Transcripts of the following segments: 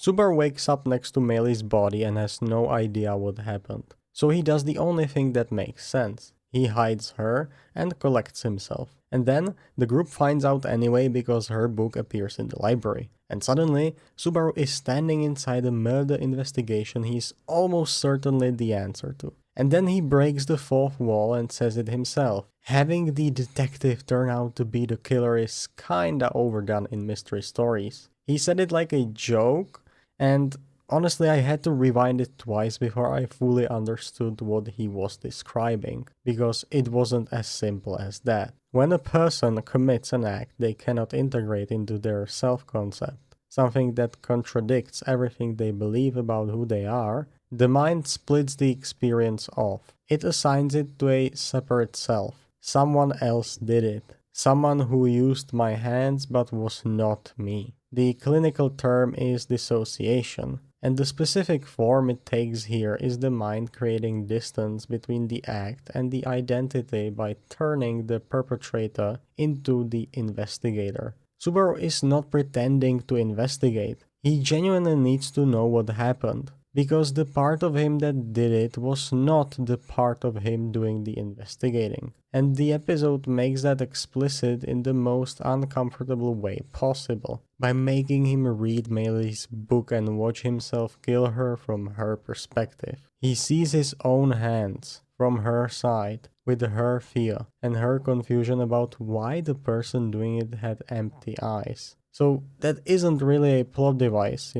Subaru wakes up next to Meili's body and has no idea what happened. So he does the only thing that makes sense. He hides her and collects himself. And then the group finds out anyway because her book appears in the library. And suddenly, Subaru is standing inside a murder investigation he's almost certainly the answer to. And then he breaks the fourth wall and says it himself. Having the detective turn out to be the killer is kinda overdone in mystery stories. He said it like a joke, and honestly, I had to rewind it twice before I fully understood what he was describing, because it wasn't as simple as that. When a person commits an act they cannot integrate into their self-concept, something that contradicts everything they believe about who they are, the mind splits the experience off. It assigns it to a separate self. Someone else did it. Someone who used my hands but was not me. The clinical term is dissociation, and the specific form it takes here is the mind creating distance between the act and the identity by turning the perpetrator into the investigator. Subaru is not pretending to investigate. He genuinely needs to know what happened, because the part of him that did it was not the part of him doing the investigating. And the episode makes that explicit in the most uncomfortable way possible, by making him read Meili's book and watch himself kill her from her perspective. He sees his own hands from her side, with her fear and her confusion about why the person doing it had empty eyes. So that isn't really a plot device,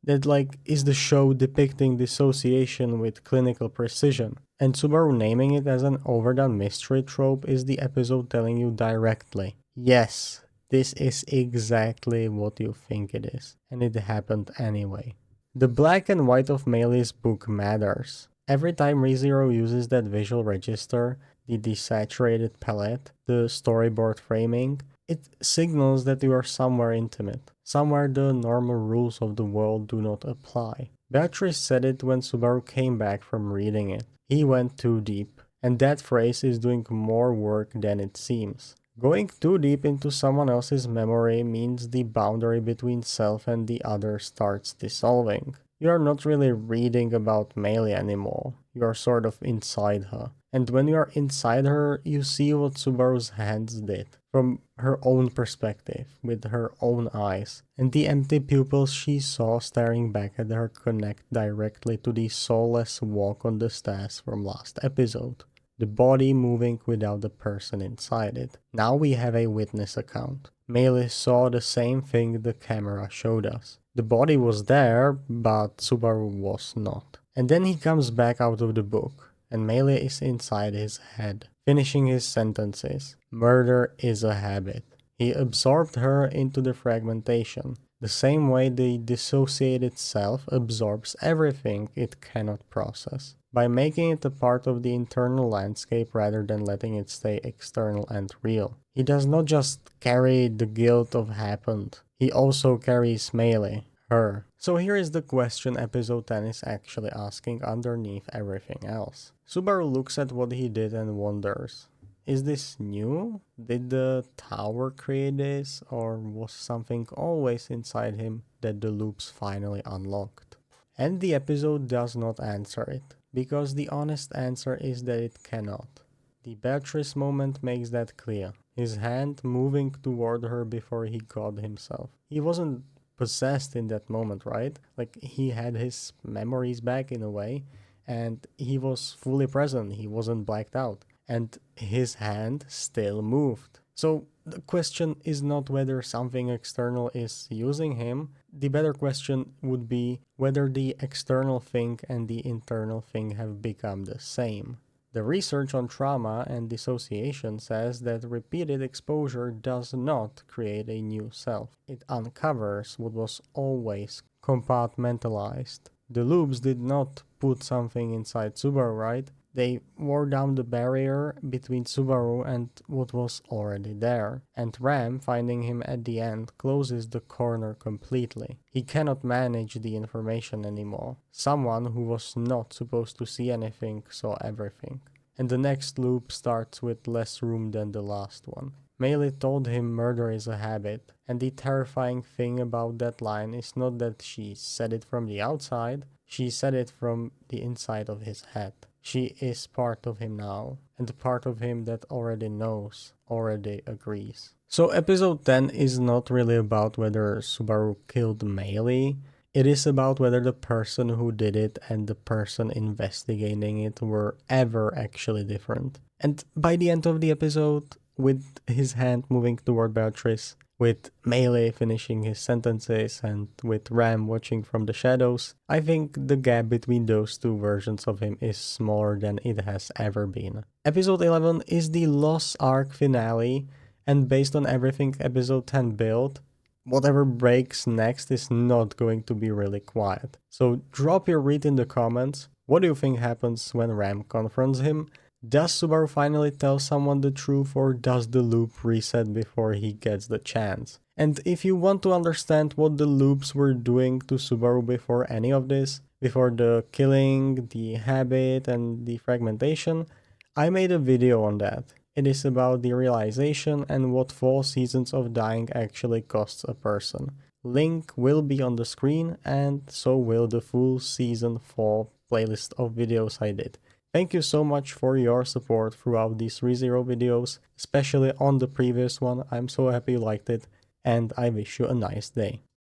that is the show depicting dissociation with clinical precision. And Subaru naming it as an overdone mystery trope is the episode telling you directly, yes, this is exactly what you think it is, and it happened anyway. The black and white of Meili's book matters. Every time ReZero uses that visual register, the desaturated palette, the storyboard framing, it signals that you are somewhere intimate, somewhere the normal rules of the world do not apply. Beatrice said it when Subaru came back from reading it. He went too deep, and that phrase is doing more work than it seems. Going too deep into someone else's memory means the boundary between self and the other starts dissolving. You are not really reading about Meili anymore, you are sort of inside her. And when you are inside her, you see what Subaru's hands did, from her own perspective, with her own eyes. And the empty pupils she saw staring back at her connect directly to the soulless walk on the stairs from last episode. The body moving without the person inside it. Now we have a witness account. Meili saw the same thing the camera showed us. The body was there, but Subaru was not. And then he comes back out of the book, and Meili is inside his head, finishing his sentences. Murder is a habit. He absorbed her into the fragmentation, the same way the dissociated self absorbs everything it cannot process, by making it a part of the internal landscape rather than letting it stay external and real. He does not just carry the guilt of happened, he also carries Meili, her. So here is the question episode 10 is actually asking underneath everything else. Subaru looks at what he did and wonders, is this new? Did the tower create this, or was something always inside him that the loops finally unlocked? And the episode does not answer it, because the honest answer is that it cannot. The Beatrice moment makes that clear, his hand moving toward her before he got himself. He wasn't possessed in that moment, right? He had his memories back in a way, and he was fully present, he wasn't blacked out. And his hand still moved. So the question is not whether something external is using him. The better question would be whether the external thing and the internal thing have become the same. The research on trauma and dissociation says that repeated exposure does not create a new self. It uncovers what was always compartmentalized. The loops did not put something inside Subaru, right? They wore down the barrier between Subaru and what was already there, and Ram, finding him at the end, closes the corner completely. He cannot manage the information anymore. Someone who was not supposed to see anything saw everything. And the next loop starts with less room than the last one. Meili told him murder is a habit, and the terrifying thing about that line is not that she said it from the outside, she said it from the inside of his head. She is part of him now, and the part of him that already knows, already agrees. So episode 10 is not really about whether Subaru killed Meili, it is about whether the person who did it and the person investigating it were ever actually different. And by the end of the episode, with his hand moving toward Beatrice, with Melee finishing his sentences, and with Ram watching from the shadows, I think the gap between those two versions of him is smaller than it has ever been. Episode 11 is the Lost Ark finale, and based on everything episode 10 built, whatever breaks next is not going to be really quiet. So drop your read in the comments. What do you think happens when Ram confronts him? Does Subaru finally tell someone the truth, or does the loop reset before he gets the chance? And if you want to understand what the loops were doing to Subaru before any of this, before the killing, the habit, and the fragmentation, I made a video on that. It is about the realization and what 4 seasons of dying actually costs a person. Link will be on the screen, and so will the full season 4 playlist of videos I did. Thank you so much for your support throughout these ReZero videos, especially on the previous one. I'm so happy you liked it, and I wish you a nice day.